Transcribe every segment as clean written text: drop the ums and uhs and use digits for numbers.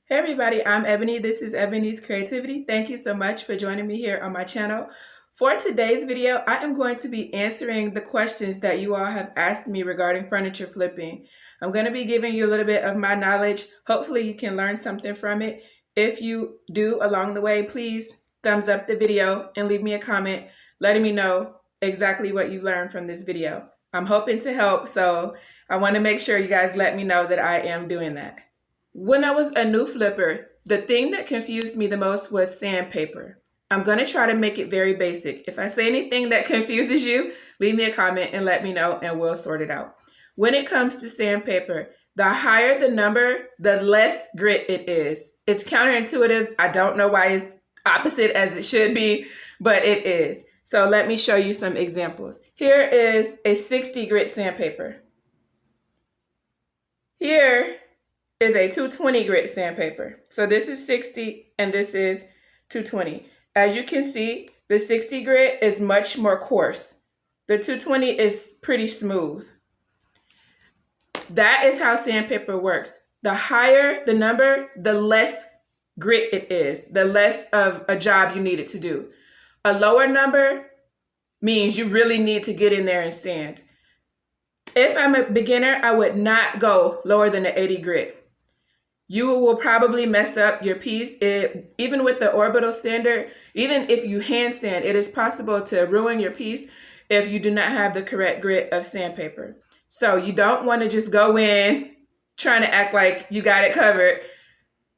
Hey everybody, I'm Ebonee. This is Ebonee's Creativity. Thank you so much for joining me here on my channel. For today's video, I am going to be answering the questions that you all have asked me regarding furniture flipping. I'm going to be giving you a little bit of my knowledge. Hopefully you can learn something from it. If you do along the way, please thumbs up the video and leave me a comment letting me know exactly what you learned from this video. I'm hoping to help, so I want to make sure you guys let me know that I am doing that. When I was a new flipper, the thing that confused me the most was sandpaper. I'm going to try to make it very basic. If I say anything that confuses you, leave me a comment and let me know and we'll sort it out. When it comes to sandpaper, the higher the number, the less grit it is. It's counterintuitive. I don't know why it's opposite as it should be, but it is. So let me show you some examples. Here is a 60 grit sandpaper. Here is a 220 grit sandpaper. So this is 60 and this is 220. As you can see, the 60 grit is much more coarse. The 220 is pretty smooth. That is how sandpaper works. The higher the number, the less grit it is, the less of a job you need it to do. A lower number means you really need to get in there and sand. If I'm a beginner, I would not go lower than the 80 grit. You will probably mess up your piece. Even with the orbital sander, even if you hand sand, it is possible to ruin your piece if you do not have the correct grit of sandpaper. So you don't want to just go in trying to act like you got it covered.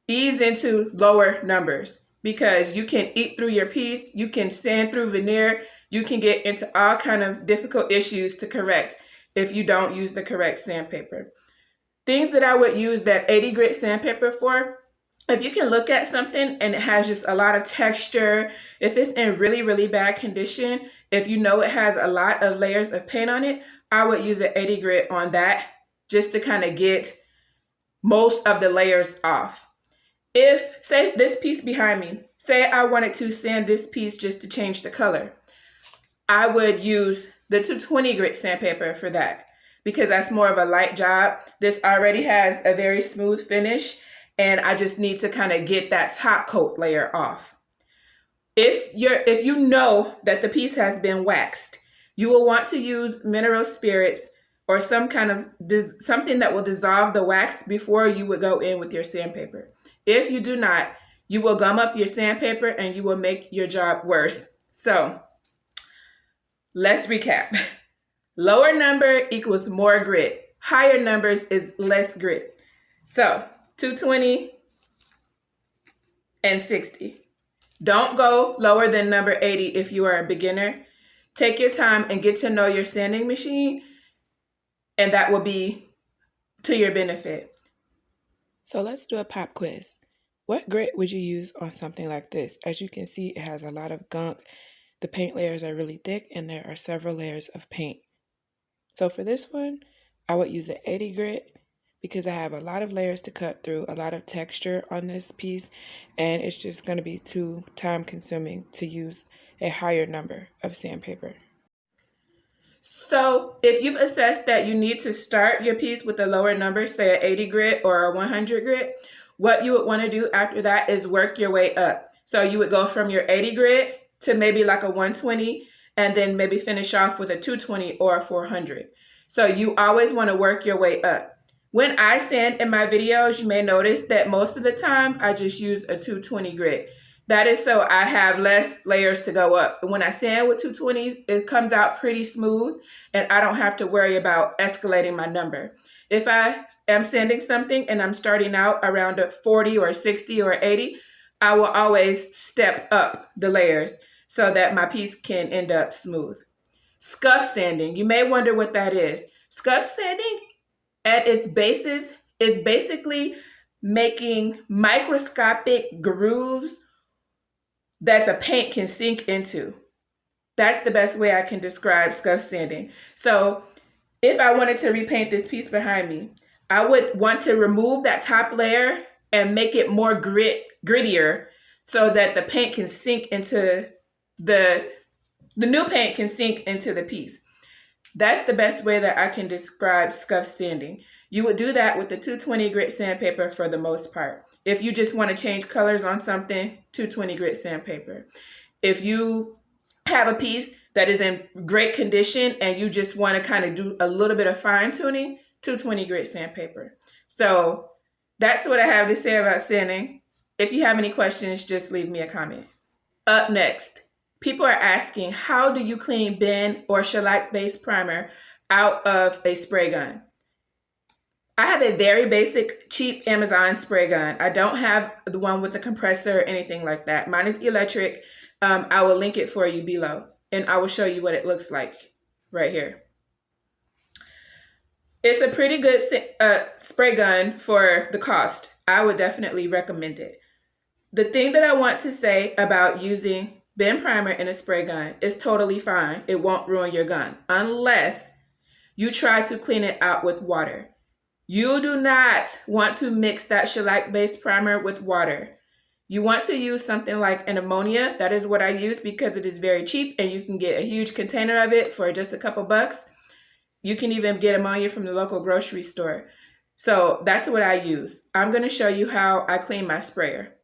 Ease into lower numbers because you can eat through your piece. You can sand through veneer. You can get into all kind of difficult issues to correct if you don't use the correct sandpaper. Things that I would use that 80 grit sandpaper for, if you can look at something and it has just a lot of texture, if it's in really, really bad condition, if you know it has a lot of layers of paint on it, I would use an 80 grit on that just to kind of get most of the layers off. If, say this piece behind me, say I wanted to sand this piece just to change the color, I would use the 220 grit sandpaper for that, because that's more of a light job. This already has a very smooth finish and I just need to kind of get that top coat layer off. If you know that the piece has been waxed, you will want to use mineral spirits or some kind of something that will dissolve the wax before you would go in with your sandpaper. If you do not, you will gum up your sandpaper and you will make your job worse. So let's recap. Lower number equals more grit. Higher numbers is less grit. So 220 and 60. Don't go lower than number 80 if you are a beginner. Take your time and get to know your sanding machine, and that will be to your benefit. So let's do a pop quiz. What grit would you use on something like this? As you can see, it has a lot of gunk. The paint layers are really thick and there are several layers of paint. So for this one, I would use an 80 grit because I have a lot of layers to cut through, a lot of texture on this piece, and it's just going to be too time consuming to use a higher number of sandpaper. So if you've assessed that you need to start your piece with a lower number, say an 80 grit or a 100 grit, what you would want to do after that is work your way up. So you would go from your 80 grit to maybe like a 120, and then maybe finish off with a 220 or a 400. So you always want to work your way up. When I sand in my videos, you may notice that most of the time I just use a 220 grit. That is so I have less layers to go up. When I sand with 220s, it comes out pretty smooth and I don't have to worry about escalating my number. If I am sanding something and I'm starting out around a 40 or 60 or 80, I will always step up the layers so that my piece can end up smooth. Scuff sanding, you may wonder what that is. Scuff sanding at its basis is basically making microscopic grooves that the paint can sink into. That's the best way I can describe scuff sanding. So if I wanted to repaint this piece behind me, I would want to remove that top layer and make it more grittier so that the paint can sink into the new paint can sink into the piece. That's the best way that I can describe scuff sanding. You would do that with the 220 grit sandpaper for the most part. If you just want to change colors on something, 220 grit sandpaper. If you have a piece that is in great condition and you just want to kind of do a little bit of fine tuning, 220 grit sandpaper. So that's what I have to say about sanding. If you have any questions, just leave me a comment. Up next, people are asking, how do you clean Ben or shellac based primer out of a spray gun? I have a very basic, cheap Amazon spray gun. I don't have the one with the compressor or anything like that. Mine is electric. I will link it for you below, and I will show you what it looks like right here. It's a pretty good spray gun for the cost. I would definitely recommend it. The thing that I want to say about using Ben primer in a spray gun is totally fine. It won't ruin your gun unless you try to clean it out with water. You do not want to mix that shellac-based primer with water. You want to use something like an ammonia. That is what I use because it is very cheap and you can get a huge container of it for just a couple bucks. You can even get ammonia from the local grocery store. So that's what I use. I'm going to show you how I clean my sprayer.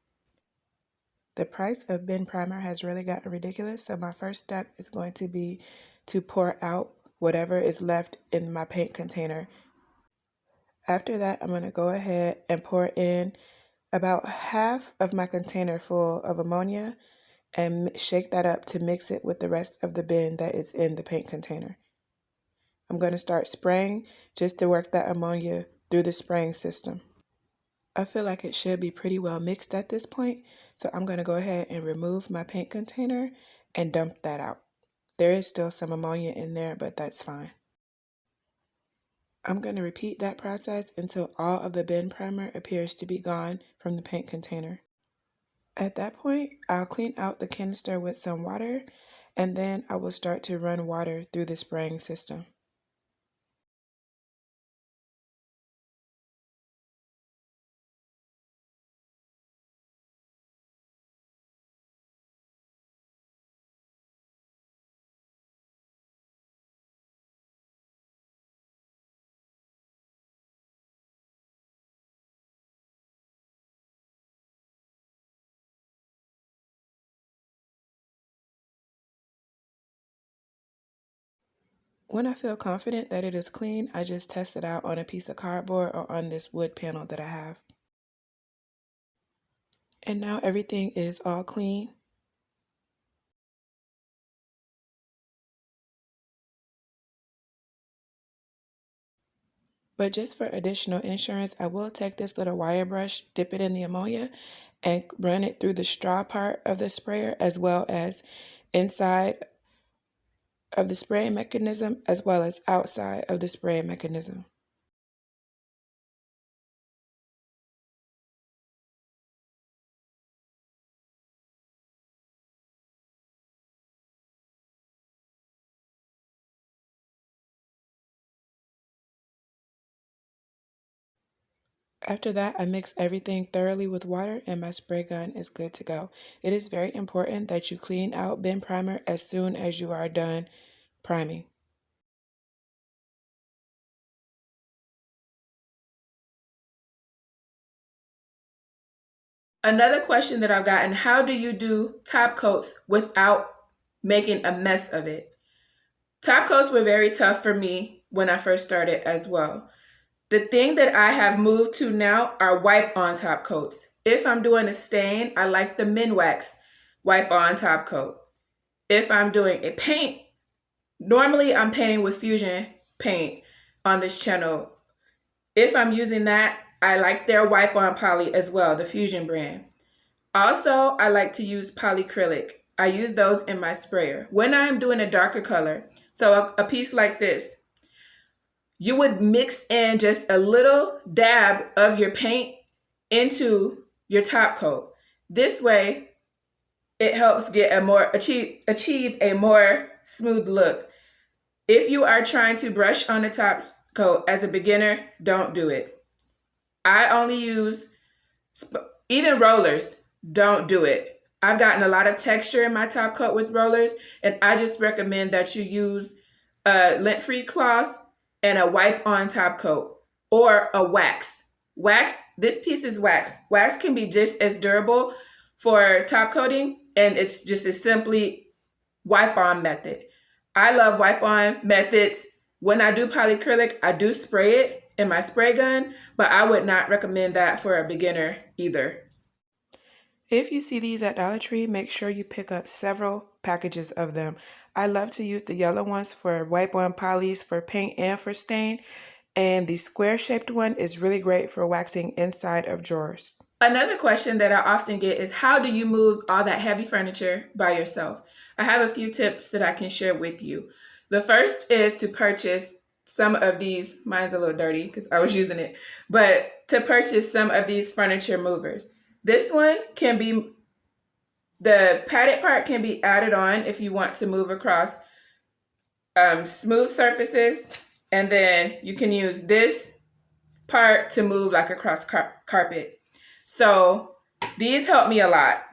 The price of Ben primer has really gotten ridiculous. So my first step is going to be to pour out whatever is left in my paint container. After that, I'm going to go ahead and pour in about half of my container full of ammonia and shake that up to mix it with the rest of the Ben that is in the paint container. I'm going to start spraying just to work that ammonia through the spraying system. I feel like it should be pretty well mixed at this point, so I'm going to go ahead and remove my paint container and dump that out. There is still some ammonia in there, but that's fine. I'm going to repeat that process until all of the Ben primer appears to be gone from the paint container. At that point, I'll clean out the canister with some water, and then I will start to run water through the spraying system. When I feel confident that it is clean, I just test it out on a piece of cardboard or on this wood panel that I have. And now everything is all clean. But just for additional insurance, I will take this little wire brush, dip it in the ammonia, and run it through the straw part of the sprayer as well as inside of the spraying mechanism as well as outside of the spraying mechanism. After that, I mix everything thoroughly with water and my spray gun is good to go. It is very important that you clean out Ben primer as soon as you are done priming. Another question that I've gotten, how do you do top coats without making a mess of it? Top coats were very tough for me when I first started as well. The thing that I have moved to now are wipe-on top coats. If I'm doing a stain, I like the Minwax wipe-on top coat. If I'm doing a paint, normally I'm painting with Fusion paint on this channel. If I'm using that, I like their wipe-on poly as well, the Fusion brand. Also, I like to use Polycrylic. I use those in my sprayer. When I'm doing a darker color, so a piece like this, you would mix in just a little dab of your paint into your top coat. This way, it helps get achieve a more smooth look. If you are trying to brush on the top coat as a beginner, don't do it. I only use, even rollers, don't do it. I've gotten a lot of texture in my top coat with rollers, and I just recommend that you use a lint-free cloth and a wipe-on top coat or a wax. Wax, this piece is wax. Wax can be just as durable for top coating, and it's just a simply wipe-on method. I love wipe-on methods. When I do polycrylic, I do spray it in my spray gun, but I would not recommend that for a beginner either. If you see these at Dollar Tree, make sure you pick up several packages of them. I love to use the yellow ones for wipe-on polys for paint and for stain, and the square-shaped one is really great for waxing inside of drawers. Another question that I often get is, how do you move all that heavy furniture by yourself? I have a few tips that I can share with you. The first is to purchase some of these, mine's a little dirty because I was using it, but to purchase some of these furniture movers. This one can be, the padded part can be added on if you want to move across smooth surfaces, and then you can use this part to move like across carpet. So these help me a lot.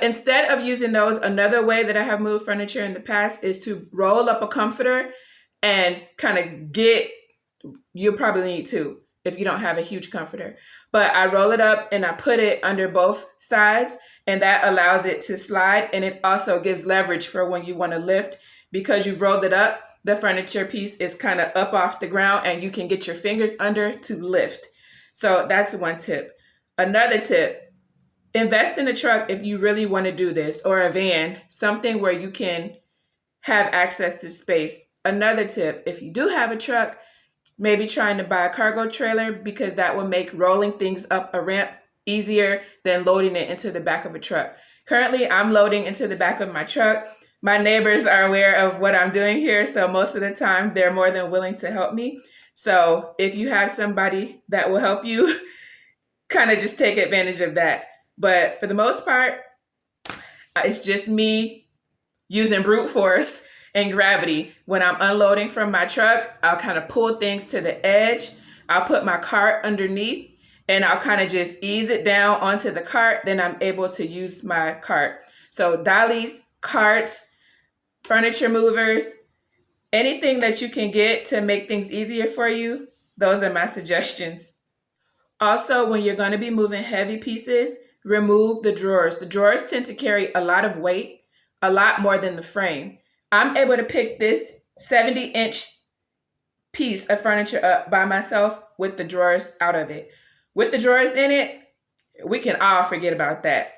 Instead of using those, another way that I have moved furniture in the past is to roll up a comforter and kind of you'll probably need two if you don't have a huge comforter. But I roll it up and I put it under both sides, and that allows it to slide, and it also gives leverage for when you want to lift. Because you've rolled it up, the furniture piece is kind of up off the ground and you can get your fingers under to lift. So that's one tip. Another tip, invest in a truck if you really want to do this, or a van, something where you can have access to space. Another tip, if you do have a truck, maybe trying to buy a cargo trailer, because that will make rolling things up a ramp easier than loading it into the back of a truck. Currently, I'm loading into the back of my truck. My neighbors are aware of what I'm doing here, so most of the time they're more than willing to help me. So if you have somebody that will help you, kind of just take advantage of that. But for the most part, it's just me using brute force and gravity. When I'm unloading from my truck, I'll kind of pull things to the edge. I'll put my cart underneath and I'll kind of just ease it down onto the cart. Then I'm able to use my cart. So dollies, carts, furniture movers, anything that you can get to make things easier for you, those are my suggestions. Also, when you're going to be moving heavy pieces, remove the drawers. The drawers tend to carry a lot of weight, a lot more than the frame. I'm able to pick this 70-inch piece of furniture up by myself with the drawers out of it. With the drawers in it, we can all forget about that.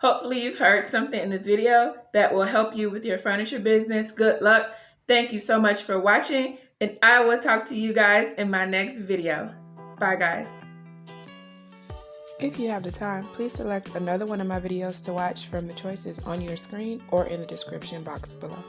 Hopefully you've heard something in this video that will help you with your furniture business. Good luck. Thank you so much for watching, and I will talk to you guys in my next video. Bye, guys. If you have the time, please select another one of my videos to watch from the choices on your screen or in the description box below.